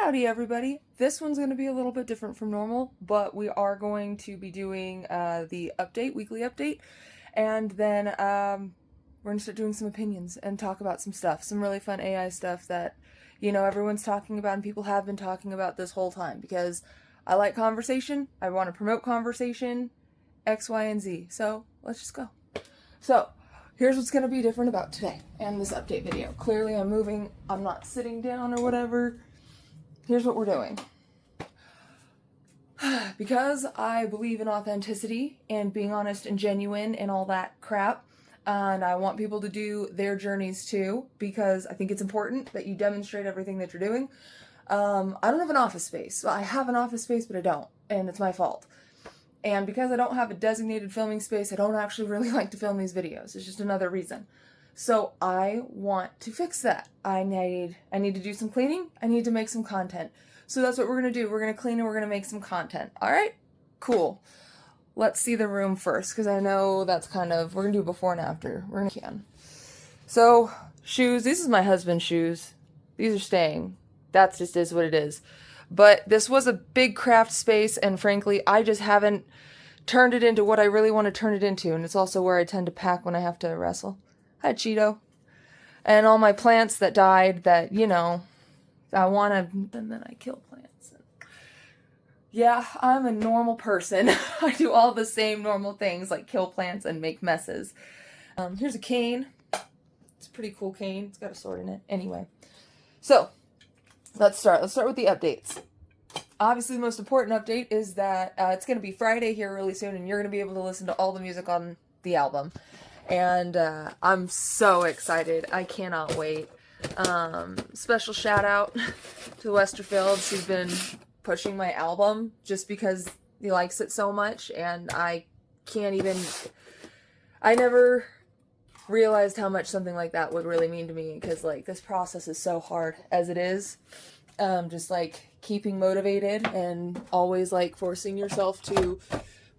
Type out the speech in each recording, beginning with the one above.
Howdy everybody. This one's going to be a little bit different from normal, but we are going to be doing the weekly update, and then we're going to start doing some opinions and talk about some stuff, some really fun AI stuff that, everyone's talking about and people have been talking about this whole time, because I like conversation, I want to promote conversation, X, Y, and Z. So let's just go. So here's what's going to be different about today and this update video. Clearly I'm moving, I'm not sitting down or whatever. Here's what we're doing. Because I believe in authenticity and being honest and genuine and all that crap, and I want people to do their journeys too, because I think it's important that you demonstrate everything that you're doing. I don't have an office space. Well, I have an office space, but I don't, and it's my fault. And because I don't have a designated filming space, I don't actually really like to film these videos. It's just another reason. So I want to fix that. I need to do some cleaning. I need to make some content. So that's what we're going to do. We're going to clean and we're going to make some content. All right? Cool. Let's see the room first, because I know that's we're going to do before and after. We're going to So, shoes. This is my husband's shoes. These are staying. That just is what it is. But this was a big craft space, and frankly, I just haven't turned it into what I really want to turn it into. And it's also where I tend to pack when I have to wrestle. Hi, Cheeto. And all my plants that died that, I want to, and then I kill plants. Yeah, I'm a normal person. I do all the same normal things like kill plants and make messes. Here's a cane. It's a pretty cool cane. It's got a sword in it. Anyway. So, let's start. Let's start with the updates. Obviously, the most important update is that it's going to be Friday here really soon, and you're going to be able to listen to all the music on the album. And I'm so excited. I cannot wait. Special shout out to Westerfields, who's been pushing my album just because he likes it so much. And I never realized how much something like that would really mean to me, because this process is so hard as it is. Just keeping motivated and always forcing yourself to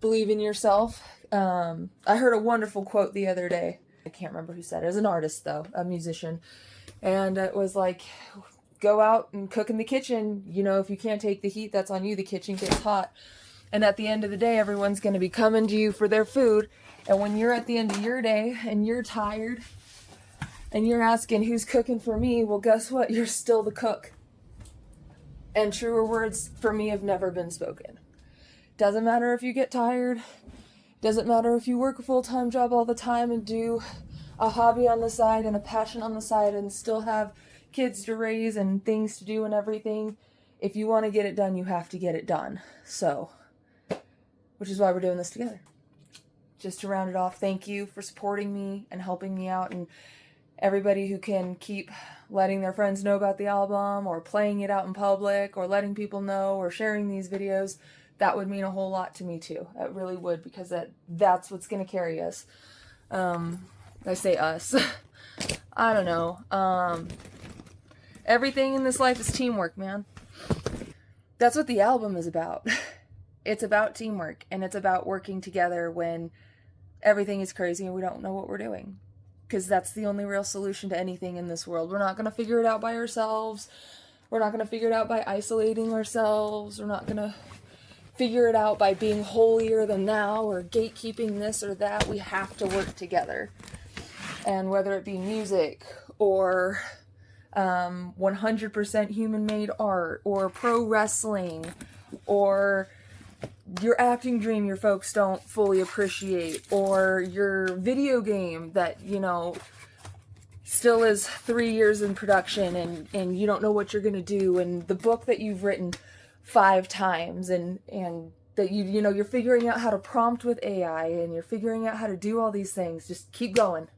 believe in yourself. I heard a wonderful quote the other day. I can't remember who said it. It was an artist though, a musician. And it was go out and cook in the kitchen. If you can't take the heat, that's on you. The kitchen gets hot. And at the end of the day, everyone's going to be coming to you for their food. And when you're at the end of your day and you're tired and you're asking who's cooking for me, well, guess what? You're still the cook. And truer words for me have never been spoken. Doesn't matter if you get tired. Doesn't matter if you work a full-time job all the time and do a hobby on the side and a passion on the side and still have kids to raise and things to do and everything. If you want to get it done, you have to get it done. So, which is why we're doing this together. Just to round it off, thank you for supporting me and helping me out, and everybody who can keep letting their friends know about the album or playing it out in public or letting people know or sharing these videos. That would mean a whole lot to me too. It really would, because that's what's going to carry us. I say us. I don't know. Everything in this life is teamwork, man. That's what the album is about. It's about teamwork, and it's about working together when everything is crazy and we don't know what we're doing. Because that's the only real solution to anything in this world. We're not going to figure it out by ourselves. We're not going to figure it out by isolating ourselves. We're not going to figure it out by being holier than thou or gatekeeping this or that. We have to work together. And whether it be music or 100% human-made art or pro wrestling or your acting dream your folks don't fully appreciate, or your video game that, still is 3 years in production and you don't know what you're going to do, and the book that you've written 5 times and that you're figuring out how to prompt with AI and you're figuring out how to do all these things. Just keep going.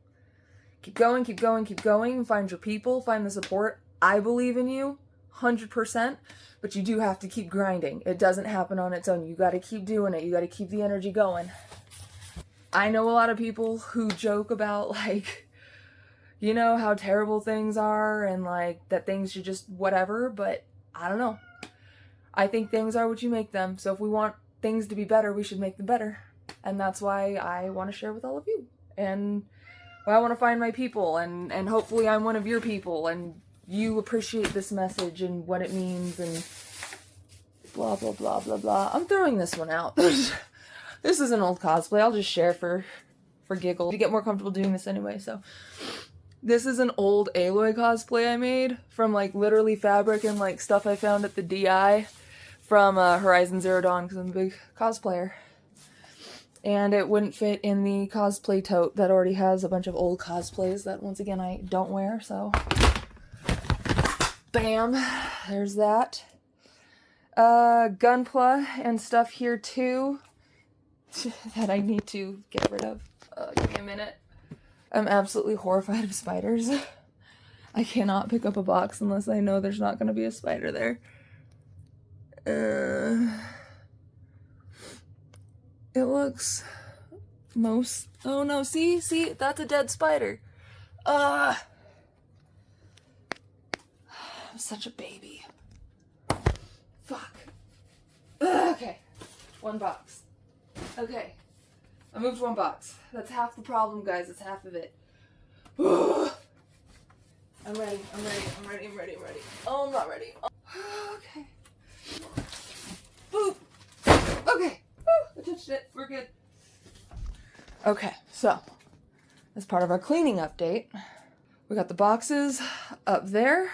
Keep going, keep going, keep going. Find your people, find the support. I believe in you 100%, but you do have to keep grinding. It doesn't happen on its own. You got to keep doing it. You got to keep the energy going. I know a lot of people who joke about how terrible things are and that things should just whatever, but I don't know. I think things are what you make them. So if we want things to be better, we should make them better. And that's why I want to share with all of you. And I want to find my people, and hopefully I'm one of your people, and you appreciate this message and what it means and blah, blah, blah, blah, blah. I'm throwing this one out. This is an old cosplay. I'll just share for giggle. To get more comfortable doing this anyway, so. This is an old Aloy cosplay I made from, like, literally fabric and, like, stuff I found at the DI from Horizon Zero Dawn, because I'm a big cosplayer. And it wouldn't fit in the cosplay tote that already has a bunch of old cosplays that, once again, I don't wear, so. Bam. There's that. Gunpla and stuff here, too, that I need to get rid of. Give me a minute. I'm absolutely horrified of spiders. I cannot pick up a box unless I know there's not going to be a spider there. It looks oh no, see, that's a dead spider. I'm such a baby. Fuck. Okay, one box. Okay, I moved one box. That's half the problem, guys. That's half of it. I'm ready. Oh, I'm not ready. Okay. Boop. Okay. I touched it. We're good. Okay, so as part of our cleaning update, we got the boxes up there.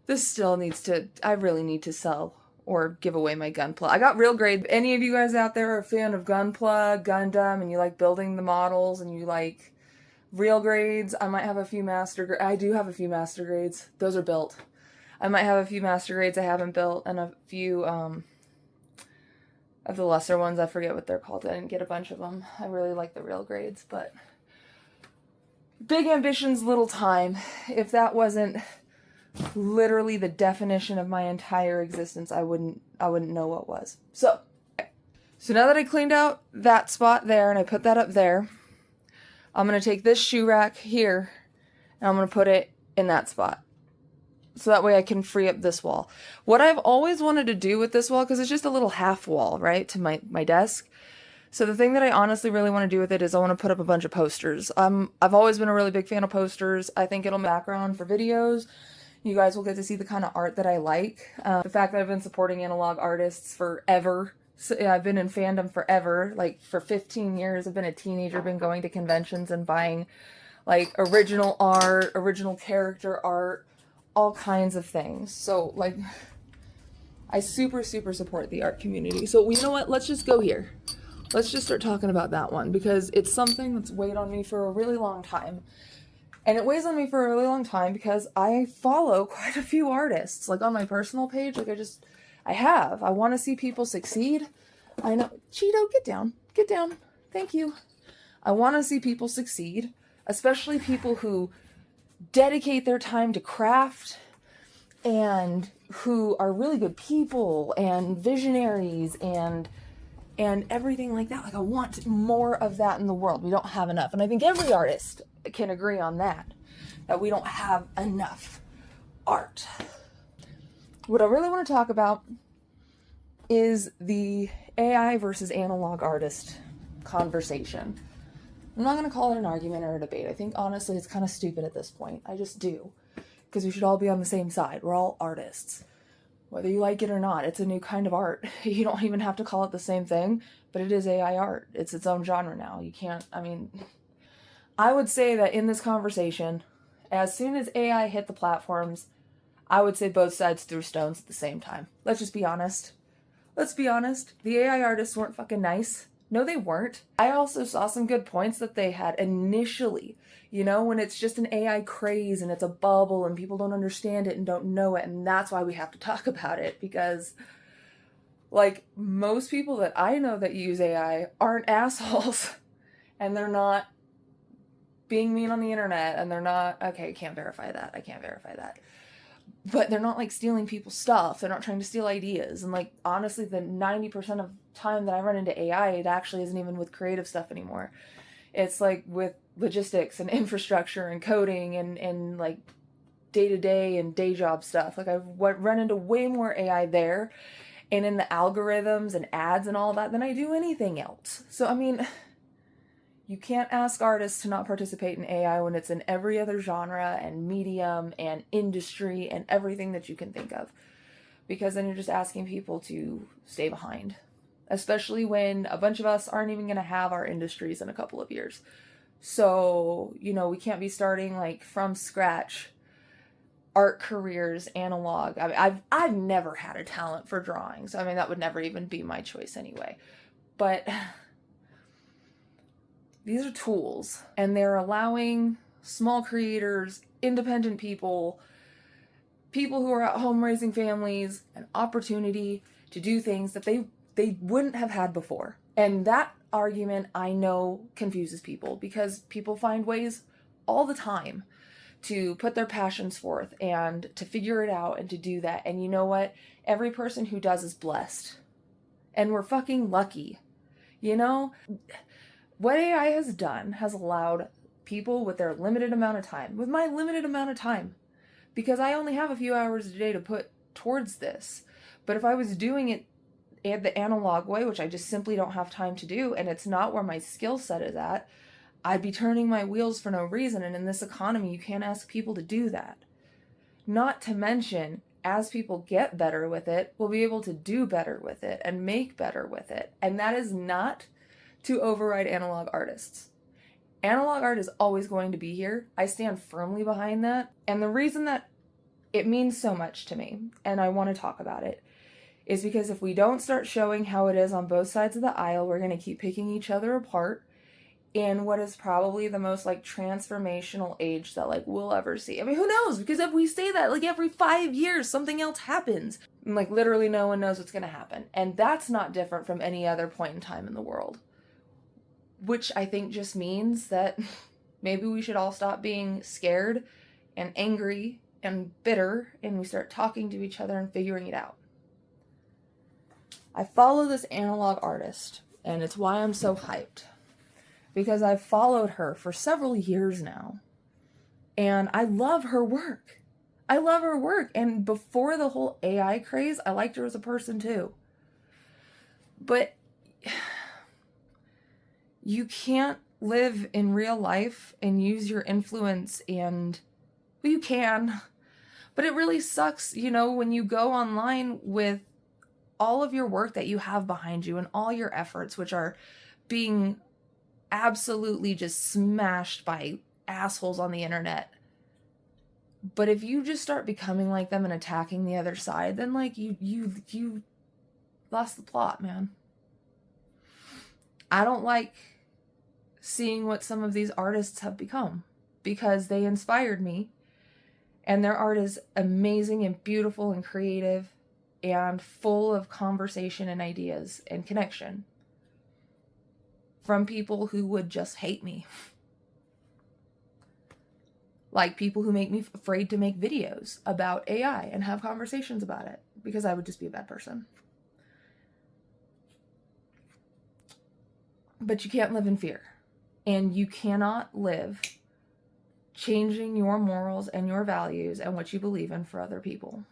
This still needs to, I really need to sell or give away my Gunpla. I got real grade. Any of you guys out there are a fan of Gunpla, Gundam, and you like building the models and you like real grades, I might have a few I do have a few master grades. Those are built. I might have a few master grades I haven't built and a few of the lesser ones. I forget what they're called. I didn't get a bunch of them. I really like the real grades, but big ambitions, little time. If that wasn't literally the definition of my entire existence, I wouldn't know what was. So now that I cleaned out that spot there and I put that up there, I'm going to take this shoe rack here and I'm going to put it in that spot. So that way I can free up this wall. What I've always wanted to do with this wall, because it's just a little half wall, right, to my desk. So the thing that I honestly really want to do with it is I want to put up a bunch of posters. I've always been a really big fan of posters. I think it'll be background for videos. You guys will get to see the kind of art that I like. The fact that I've been supporting analog artists forever. So, yeah, I've been in fandom forever, like for 15 years. I've been a teenager, been going to conventions and buying like original art, original character art, all kinds of things. So like, I super support the art community. So you know what? Let's just go here. Let's just start talking about that one because it's something that's weighed on me for a really long time. And it weighs on me for a really long time because I follow quite a few artists, like on my personal page. Like I want to see people succeed. I know, Cheeto, get down. Thank you. I want to see people succeed, especially people who dedicate their time to craft and who are really good people and visionaries and everything like that. Like I want more of that in the world. We don't have enough. And I think every artist can agree on that we don't have enough art. What I really want to talk about is the AI versus analog artist conversation. I'm not going to call it an argument or a debate. I think honestly it's kind of stupid at this point. I just do. Because we should all be on the same side. We're all artists. Whether you like it or not, it's a new kind of art. You don't even have to call it the same thing, but it is AI art. It's its own genre now. You can't, I would say that in this conversation, as soon as AI hit the platforms, I would say both sides threw stones at the same time. Let's just be honest. Let's be honest. The AI artists weren't fucking nice. No, they weren't. I also saw some good points that they had initially. You know, when it's just an AI craze and it's a bubble and people don't understand it and don't know it. And that's why we have to talk about it. Because, like, most people that I know that use AI aren't assholes. And they're not being mean on the internet. And they're not, okay, I can't verify that. But they're not, like, stealing people's stuff. They're not trying to steal ideas. And, like, honestly, the 90% of time that I run into AI, it actually isn't even with creative stuff anymore. It's, like, with logistics and infrastructure and coding and like, day-to-day and day job stuff. Like, I've run into way more AI there and in the algorithms and ads and all that than I do anything else. So, You can't ask artists to not participate in AI when it's in every other genre and medium and industry and everything that you can think of. Because then you're just asking people to stay behind. Especially when a bunch of us aren't even going to have our industries in a couple of years. So, we can't be starting like from scratch art careers analog. I mean, I've never had a talent for drawing. So, that would never even be my choice anyway. But these are tools, and they're allowing small creators, independent people who are at home raising families, an opportunity to do things that they wouldn't have had before. And that argument, I know, confuses people, because people find ways all the time to put their passions forth and to figure it out and to do that. And you know what? Every person who does is blessed. And we're fucking lucky. What AI has done has allowed people with their limited amount of time, with my limited amount of time, because I only have a few hours a day to put towards this. But if I was doing it the analog way, which I just simply don't have time to do, and it's not where my skill set is at, I'd be turning my wheels for no reason. And in this economy, you can't ask people to do that. Not to mention, as people get better with it, we'll be able to do better with it and make better with it. And that is not to override analog artists. Analog art is always going to be here. I stand firmly behind that. And the reason that it means so much to me, and I want to talk about it, is because if we don't start showing how it is on both sides of the aisle, we're going to keep picking each other apart in what is probably the most transformational age that we'll ever see. Who knows? Because if we say that every 5 years, something else happens. And, literally no one knows what's going to happen. And that's not different from any other point in time in the world. Which I think just means that maybe we should all stop being scared and angry and bitter, and we start talking to each other and figuring it out. I follow this analog artist, and it's why I'm so hyped. Because I've followed her for several years now, and I love her work. And before the whole AI craze, I liked her as a person too. But you can't live in real life and use your influence well, you can, but it really sucks, when you go online with all of your work that you have behind you and all your efforts, which are being absolutely just smashed by assholes on the internet. But if you just start becoming like them and attacking the other side, then you lost the plot, man. I don't like seeing what some of these artists have become, because they inspired me, and their art is amazing and beautiful and creative and full of conversation and ideas and connection from people who would just hate me. Like people who make me afraid to make videos about AI and have conversations about it, because I would just be a bad person. But you can't live in fear. And you cannot live changing your morals and your values and what you believe in for other people.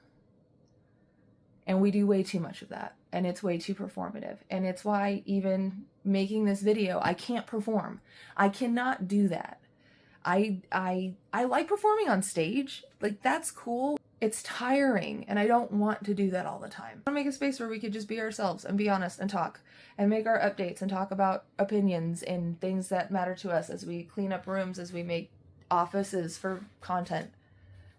And we do way too much of that. And it's way too performative. And it's why even making this video, I can't perform. I cannot do that. I like performing on stage. That's cool. It's tiring, and I don't want to do that all the time. I want to make a space where we could just be ourselves and be honest and talk and make our updates and talk about opinions and things that matter to us as we clean up rooms, as we make offices for content.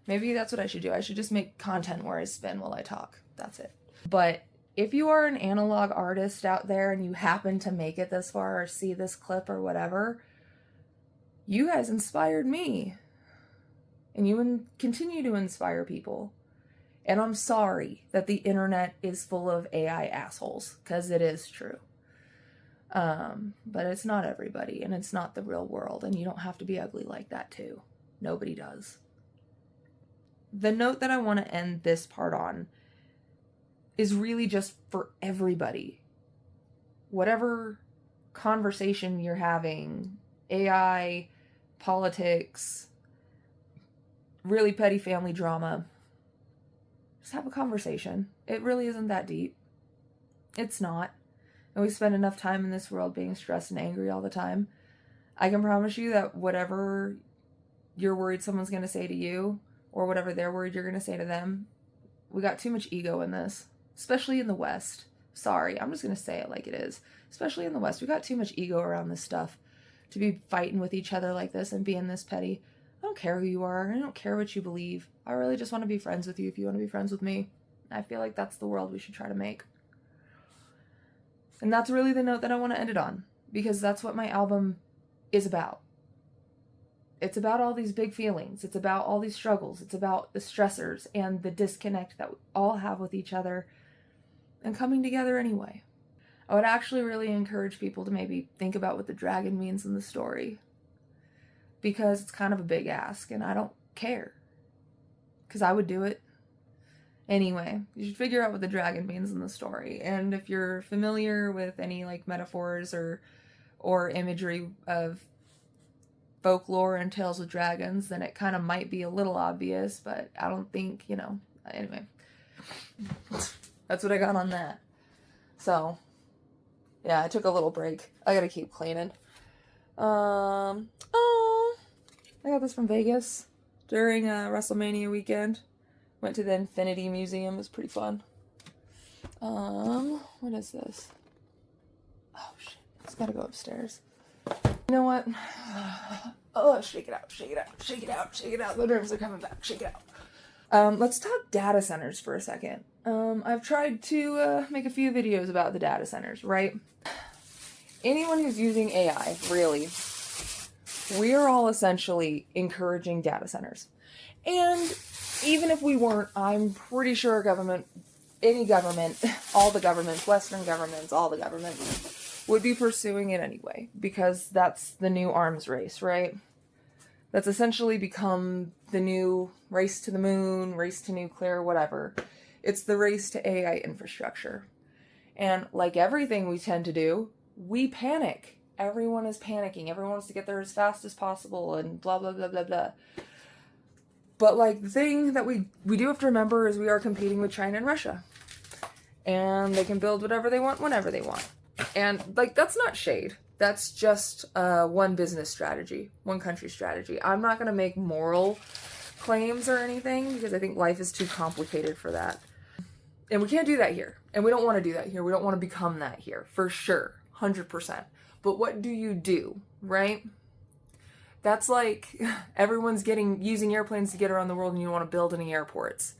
Maybe that's what I should do. I should just make content where I spin while I talk. That's it. But if you are an analog artist out there and you happen to make it this far or see this clip or whatever, you guys inspired me. And you continue to inspire people. And I'm sorry that the internet is full of AI assholes, because it is true. But it's not everybody, and it's not the real world, and you don't have to be ugly like that too. Nobody does. The note that I want to end this part on is really just for everybody. Whatever conversation you're having, AI, politics, really petty family drama, just have a conversation. It really isn't that deep. It's not. And we spend enough time in this world being stressed and angry all the time. I can promise you that whatever you're worried someone's going to say to you, or whatever they're worried you're going to say to them, we got too much ego in this, especially in the West. Sorry, I'm just going to say it like it is. Especially in the West, we got too much ego around this stuff to be fighting with each other like this and being this petty. I don't care who you are. I don't care what you believe. I really just want to be friends with you if you want to be friends with me. I feel like that's the world we should try to make. And that's really the note that I want to end it on, because that's what my album is about. It's about all these big feelings. It's about all these struggles. It's about the stressors and the disconnect that we all have with each other and coming together anyway. I would actually really encourage people to maybe think about what the dragon means in the story, because it's kind of a big ask and I don't care, because I would do it. Anyway, you should figure out what the dragon means in the story. And if you're familiar with any like metaphors or imagery of folklore and tales with dragons, then it kind of might be a little obvious, but I don't think, anyway. That's what I got on that. So, yeah, I took a little break. I gotta keep cleaning. I got this from Vegas during WrestleMania weekend. Went to the Infinity Museum. It was pretty fun. What is this? Oh, shit. It's gotta go upstairs. You know what? Oh, shake it out, shake it out, shake it out, shake it out. The nerves are coming back. Shake it out. Let's talk data centers for a second. I've tried to make a few videos about the data centers, right? Anyone who's using AI, really, we are all essentially encouraging data centers. And even if we weren't, I'm pretty sure any government, all the governments, Western governments, all the governments, would be pursuing it anyway, because that's the new arms race, right? That's essentially become the new race to the moon, race to nuclear, whatever. It's the race to AI infrastructure. And like everything we tend to do, we panic. Everyone is panicking. Everyone wants to get there as fast as possible and blah, blah, blah, blah, blah. But like the thing that we do have to remember is we are competing with China and Russia. And they can build whatever they want whenever they want. And like, that's not shade. That's just one business strategy, one country strategy. I'm not going to make moral claims or anything, because I think life is too complicated for that. And we can't do that here. And we don't want to do that here. We don't want to become that here, for sure, 100%. But what do, right? That's like everyone's using airplanes to get around the world, and you want to build any airports.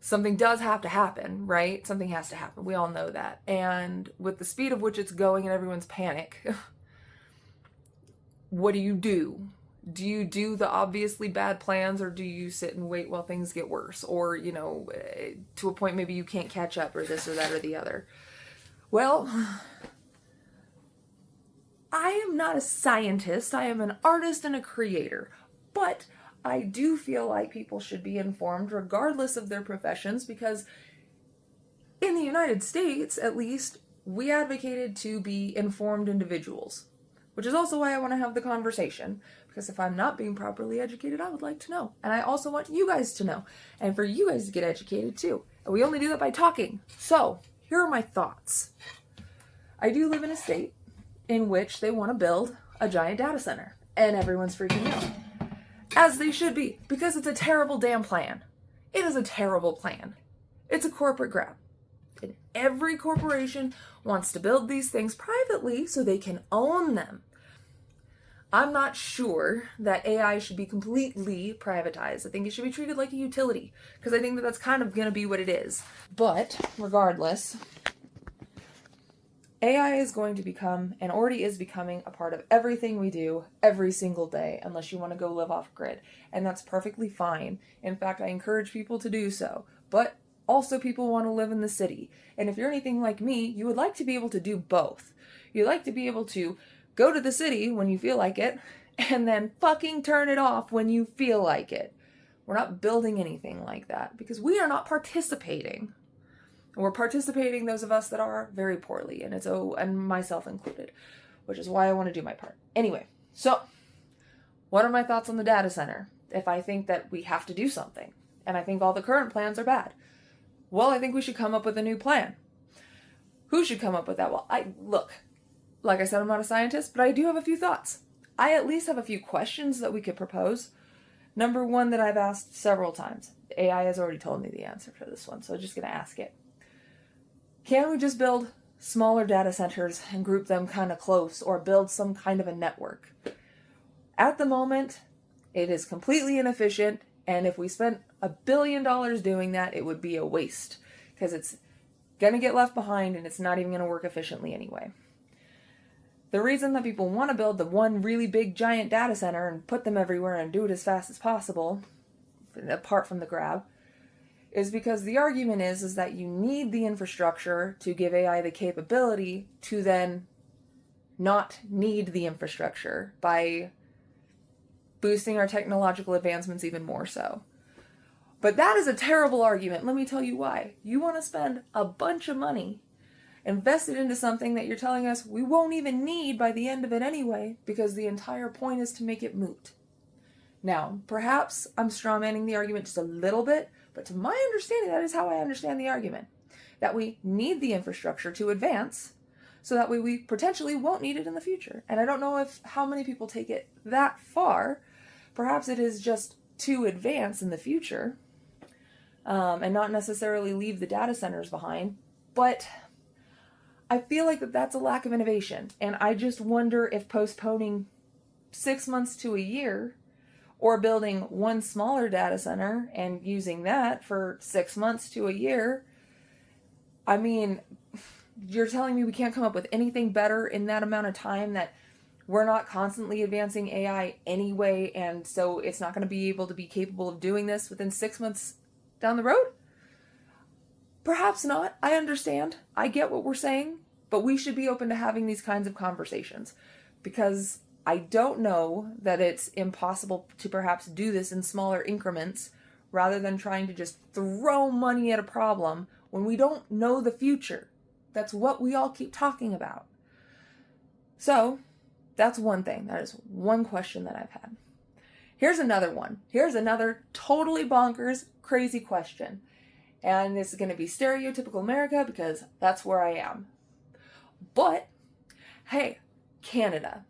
Something does have to happen, right? Something has to happen. We all know that. And with the speed of which it's going and everyone's panic, what do? Do you do the obviously bad plans, or do you sit and wait while things get worse? Or, to a point maybe you can't catch up, or this or that or the other. Well, I am not a scientist. I am an artist and a creator. But I do feel like people should be informed regardless of their professions, because in the United States, at least, we advocated to be informed individuals, which is also why I want to have the conversation, because if I'm not being properly educated, I would like to know. And I also want you guys to know, and for you guys to get educated too. And we only do that by talking. So here are my thoughts. I do live in a state in which they want to build a giant data center, and everyone's freaking out. As they should be, because it's a terrible damn plan. It is a terrible plan. It's a corporate grab. And every corporation wants to build these things privately so they can own them. I'm not sure that AI should be completely privatized. I think it should be treated like a utility, because I think that that's kind of going to be what it is. But regardless, AI is going to become, and already is becoming, a part of everything we do every single day, unless you want to go live off grid. And that's perfectly fine. In fact, I encourage people to do so. But also people want to live in the city. And if you're anything like me, you would like to be able to do both. You'd like to be able to go to the city when you feel like it, and then fucking turn it off when you feel like it. We're not building anything like that, because we are not participating. And we're participating, those of us that are, very poorly, and myself included, which is why I want to do my part. Anyway, so what are my thoughts on the data center? If I think that we have to do something, and I think all the current plans are bad, well, I think we should come up with a new plan. Who should come up with that? Well, look, Like I said, I'm not a scientist, but I do have a few thoughts. I at least have a few questions that we could propose. Number one that I've asked several times. AI has already told me the answer for this one, so I'm just going to ask it. Can we just build smaller data centers and group them kind of close, or build some kind of a network? At the moment, it is completely inefficient, and if we spent $1 billion doing that, it would be a waste, because it's going to get left behind and it's not even going to work efficiently anyway. The reason that people want to build the one really big giant data center and put them everywhere and do it as fast as possible, apart from the grab, is because the argument is that you need the infrastructure to give AI the capability to then not need the infrastructure by boosting our technological advancements even more so. But that is a terrible argument. Let me tell you why. You want to spend a bunch of money invested into something that you're telling us we won't even need by the end of it anyway, because the entire point is to make it moot. Now, perhaps I'm strawmanning the argument just a little bit, but to my understanding, that is how I understand the argument. That we need the infrastructure to advance, so that way we potentially won't need it in the future. And I don't know how many people take it that far. Perhaps it is just to advance in the future, and not necessarily leave the data centers behind. But I feel like that's a lack of innovation. And I just wonder if postponing 6 months to a year, or building one smaller data center and using that for 6 months to a year, I mean, you're telling me we can't come up with anything better in that amount of time, that we're not constantly advancing AI anyway, and so it's not going to be able to be capable of doing this within 6 months down the road? Perhaps not. I understand. I get what we're saying, but we should be open to having these kinds of conversations, because I don't know that it's impossible to perhaps do this in smaller increments rather than trying to just throw money at a problem when we don't know the future. That's what we all keep talking about. So that's one thing. That is one question that I've had. Here's another one. Here's another totally bonkers, crazy question. And this is going to be stereotypical America, because that's where I am. But, hey, Canada.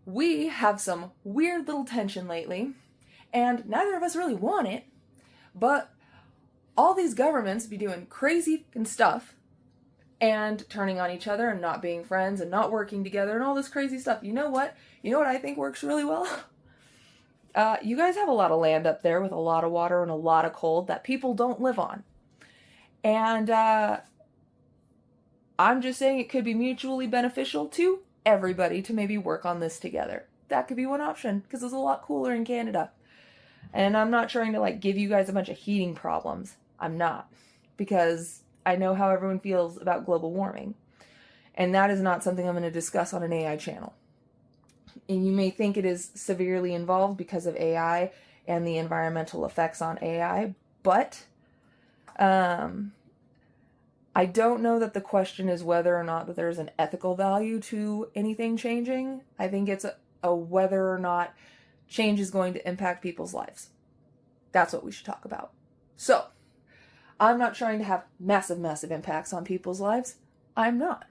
We have some weird little tension lately, and neither of us really want it, but all these governments be doing crazy stuff and turning on each other and not being friends and not working together and all this crazy stuff. You know what? You know what I think works really well? You guys have a lot of land up there with a lot of water and a lot of cold that people don't live on. And I'm just saying it could be mutually beneficial to everybody to maybe work on this together. That could be one option, because it's a lot cooler in Canada. And I'm not trying to give you guys a bunch of heating problems. I'm not. Because I know how everyone feels about global warming. And that is not something I'm going to discuss on an AI channel. And you may think it is severely involved because of AI and the environmental effects on AI, but I don't know that the question is whether or not that there's an ethical value to anything changing. I think it's a whether or not change is going to impact people's lives. That's what we should talk about. So, I'm not trying to have massive, massive impacts on people's lives. I'm not.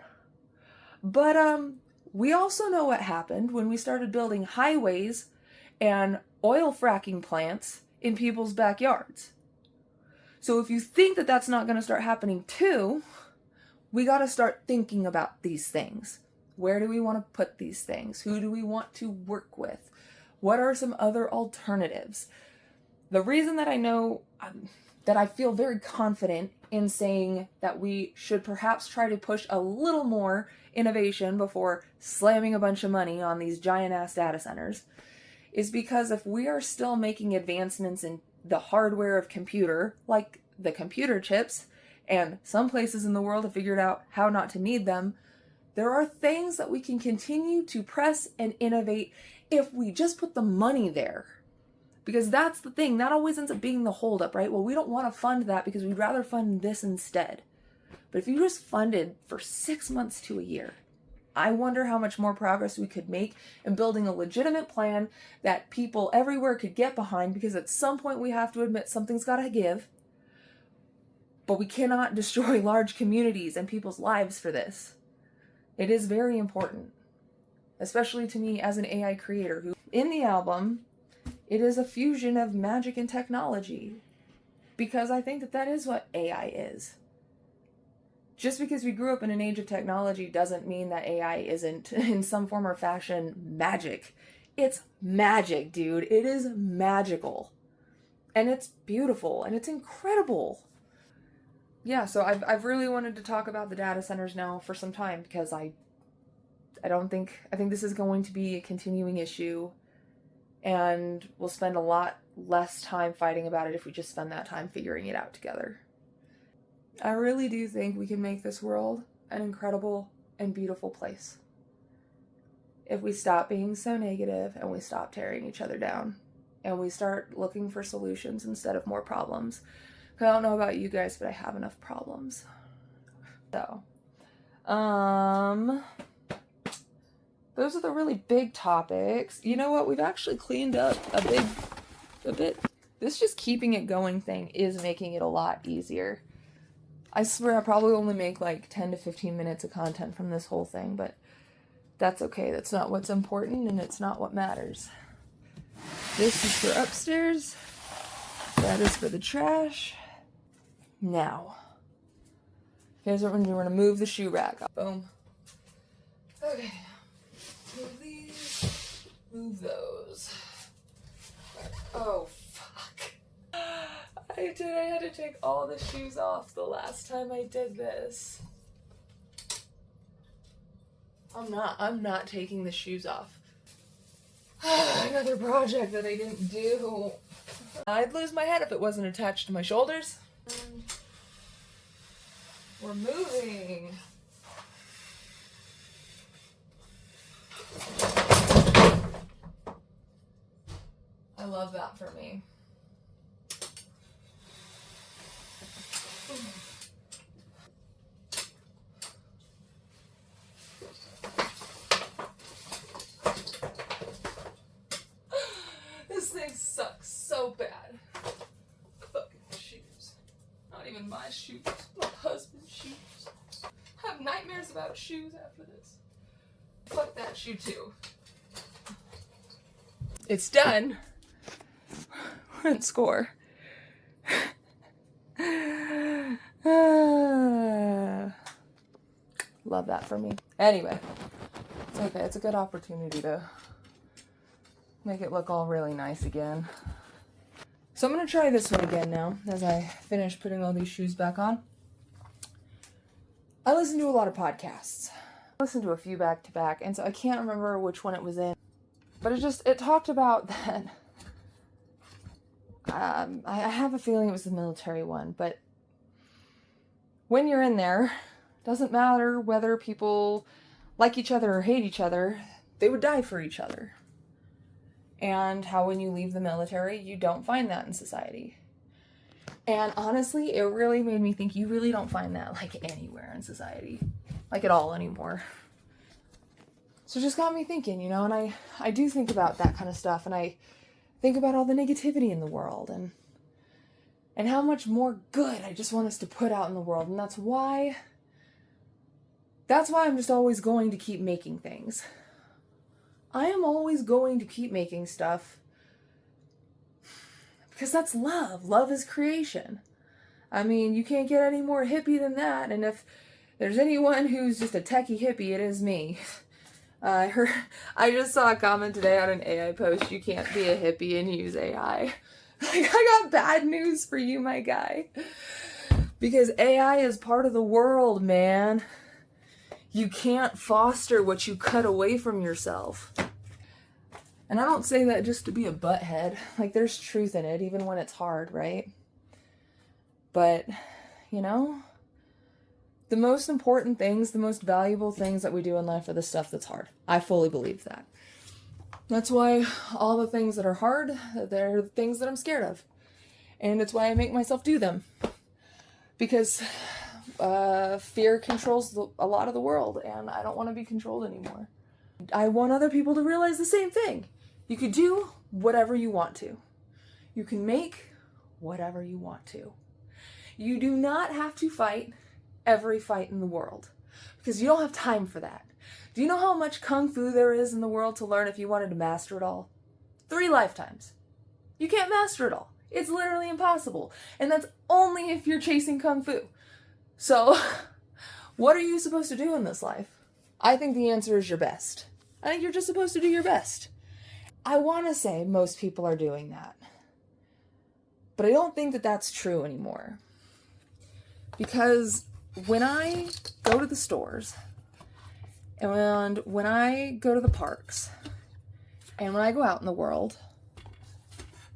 But we also know what happened when we started building highways and oil fracking plants in people's backyards. So if you think that that's not going to start happening too, we got to start thinking about these things. Where do we want to put these things? Who do we want to work with? What are some other alternatives? The reason that I know that I feel very confident in saying that we should perhaps try to push a little more innovation before slamming a bunch of money on these giant ass data centers is because if we are still making advancements in the hardware of computer, like the computer chips, and some places in the world have figured out how not to need them, there are things that we can continue to press and innovate if we just put the money there. Because that's the thing, that always ends up being the holdup, right? Well, we don't want to fund that because we'd rather fund this instead. But if you just funded for 6 months to a year, I wonder how much more progress we could make in building a legitimate plan that people everywhere could get behind, because at some point we have to admit something's got to give. But we cannot destroy large communities and people's lives for this. It is very important, especially to me as an AI creator who, in the album, it is a fusion of magic and technology, because I think that that is what AI is. Just because we grew up in an age of technology doesn't mean that AI isn't, in some form or fashion, magic. It's magic, dude. It is magical. And it's beautiful, and it's incredible. Yeah, so I've really wanted to talk about the data centers now for some time, because I think this is going to be a continuing issue, and we'll spend a lot less time fighting about it if we just spend that time figuring it out together. I really do think we can make this world an incredible and beautiful place if we stop being so negative and we stop tearing each other down and we start looking for solutions instead of more problems. I don't know about you guys, but I have enough problems. So, those are the really big topics. You know what? We've actually cleaned up a bit. This just keeping it going thing is making it a lot easier. I swear I probably only make like 10 to 15 minutes of content from this whole thing, but that's okay. That's not what's important, and it's not what matters. This is for upstairs. That is for the trash. Now, here's what we're going to move the shoe rack. Boom. Okay. Move these. Move those. Oh, fuck. I had to take all the shoes off the last time I did this. I'm not taking the shoes off. Another project that I didn't do. I'd lose my head if it wasn't attached to my shoulders. And we're moving. I love that for me. This thing sucks so bad. Fucking shoes. Not even my shoes. My husband's shoes. I have nightmares about shoes after this. Fuck that shoe too. It's done. We're on score. Love that for me. Anyway, it's okay. It's a good opportunity to make it look all really nice again. So I'm going to try this one again now as I finish putting all these shoes back on. I listen to a lot of podcasts. I listened to a few back to back, and so I can't remember which one it was in. But it talked about that. I have a feeling it was the military one, but when you're in there, doesn't matter whether people like each other or hate each other, they would die for each other. And how when you leave the military, you don't find that in society. And honestly, it really made me think you really don't find that like anywhere in society, like at all anymore. So it just got me thinking, you know, and I do think about that kind of stuff, and I think about all the negativity in the world and how much more good I just want us to put out in the world. And that's why I'm just always going to keep making things. I am always going to keep making stuff because that's love. Love is creation. I mean, you can't get any more hippie than that. And if there's anyone who's just a techie hippie, it is me. I just saw a comment today on an AI post. You can't be a hippie and use AI. Like, I got bad news for you, my guy. Because AI is part of the world, man. You can't foster what you cut away from yourself. And I don't say that just to be a butthead. Like, there's truth in it, even when it's hard, right? But, you know, the most important things, the most valuable things that we do in life are the stuff that's hard. I fully believe that. That's why all the things that are hard, they're things that I'm scared of. And it's why I make myself do them. Because fear controls a lot of the world, and I don't want to be controlled anymore. I want other people to realize the same thing. You can do whatever you want to. You can make whatever you want to. You do not have to fight every fight in the world. because you don't have time for that. Do you know how much kung fu there is in the world to learn if you wanted to master it all? 3 lifetimes. You can't master it all. It's literally impossible. And that's only if you're chasing kung fu. So, what are you supposed to do in this life? I think the answer is your best. I think you're just supposed to do your best. I want to say most people are doing that. But I don't think that that's true anymore. Because when I go to the stores, and when I go to the parks, and when I go out in the world,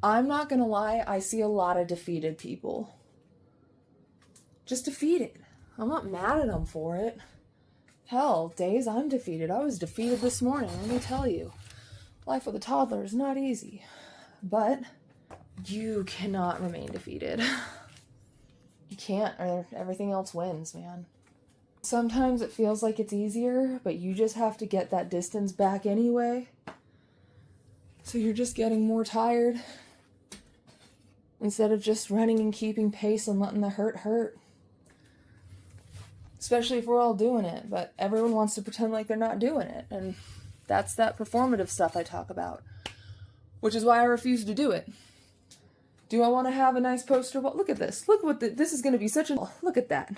I'm not gonna lie, I see a lot of defeated people. Just defeated. I'm not mad at them for it. Hell, days I'm defeated. I was defeated this morning, let me tell you. Life with a toddler is not easy. But you cannot remain defeated. You can't, or everything else wins, man. Sometimes it feels like it's easier, but you just have to get that distance back anyway. So you're just getting more tired instead of just running and keeping pace and letting the hurt. Especially if we're all doing it, but everyone wants to pretend like they're not doing it. And that's that performative stuff I talk about, which is why I refuse to do it. Do I want to have a nice poster wall? Look at this. Look what this is going to be such a... Look at that.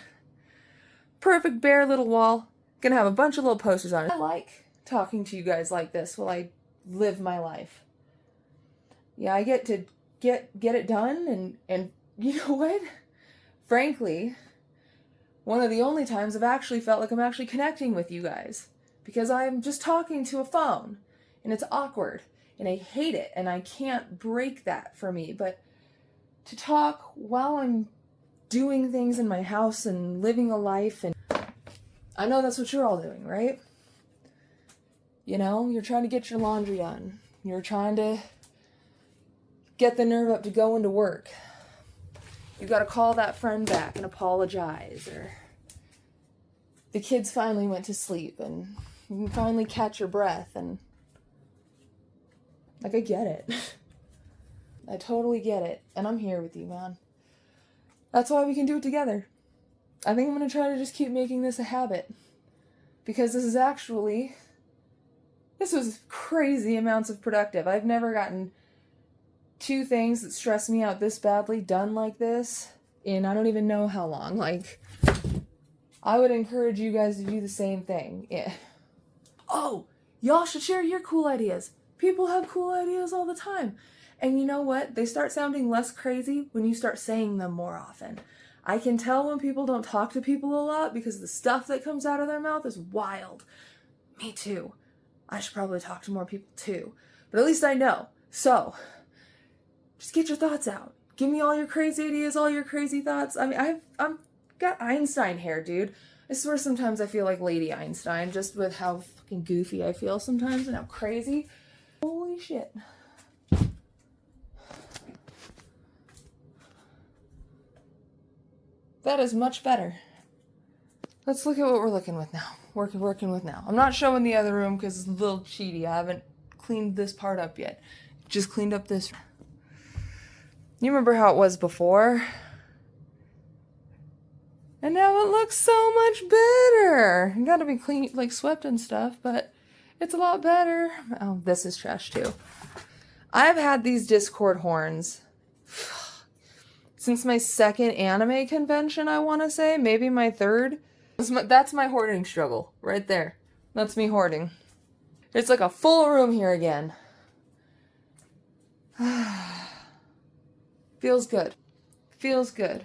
Perfect bare little wall. Gonna have a bunch of little posters on it. I like talking to you guys like this while I live my life. Yeah, I get to get it done, and you know what? Frankly, one of the only times I've actually felt like I'm actually connecting with you guys. Because I'm just talking to a phone, and it's awkward, and I hate it, and I can't break that for me. But to talk while I'm doing things in my house and living a life, and I know that's what you're all doing, right? You know, you're trying to get your laundry done. You're trying to get the nerve up to go into work. You gotta call that friend back and apologize, or the kids finally went to sleep and you can finally catch your breath, and like, I get it. I totally get it, and I'm here with you, man. That's why we can do it together. I think I'm going to try to just keep making this a habit. Because this was crazy amounts of productive. I've never gotten 2 things that stress me out this badly done like this in I don't even know how long. Like, I would encourage you guys to do the same thing. Yeah. Oh, y'all should share your cool ideas. People have cool ideas all the time. And you know what? They start sounding less crazy when you start saying them more often. I can tell when people don't talk to people a lot because the stuff that comes out of their mouth is wild. Me too. I should probably talk to more people too. But at least I know. So, just get your thoughts out. Give me all your crazy ideas, all your crazy thoughts. I mean, I'm got Einstein hair, dude. I swear sometimes I feel like Lady Einstein, just with how fucking goofy I feel sometimes and how crazy. Holy shit. That is much better. Let's look at what we're looking with now. Working with now. I'm not showing the other room because it's a little cheaty. I haven't cleaned this part up yet. Just cleaned up this. You remember how it was before? And now it looks so much better. You gotta be clean, like swept and stuff, but it's a lot better. Oh, this is trash too. I've had these Discord horns since my 2nd anime convention, I want to say. Maybe my 3rd. That's my hoarding struggle. Right there. That's me hoarding. It's like a full room here again. Feels good. Feels good.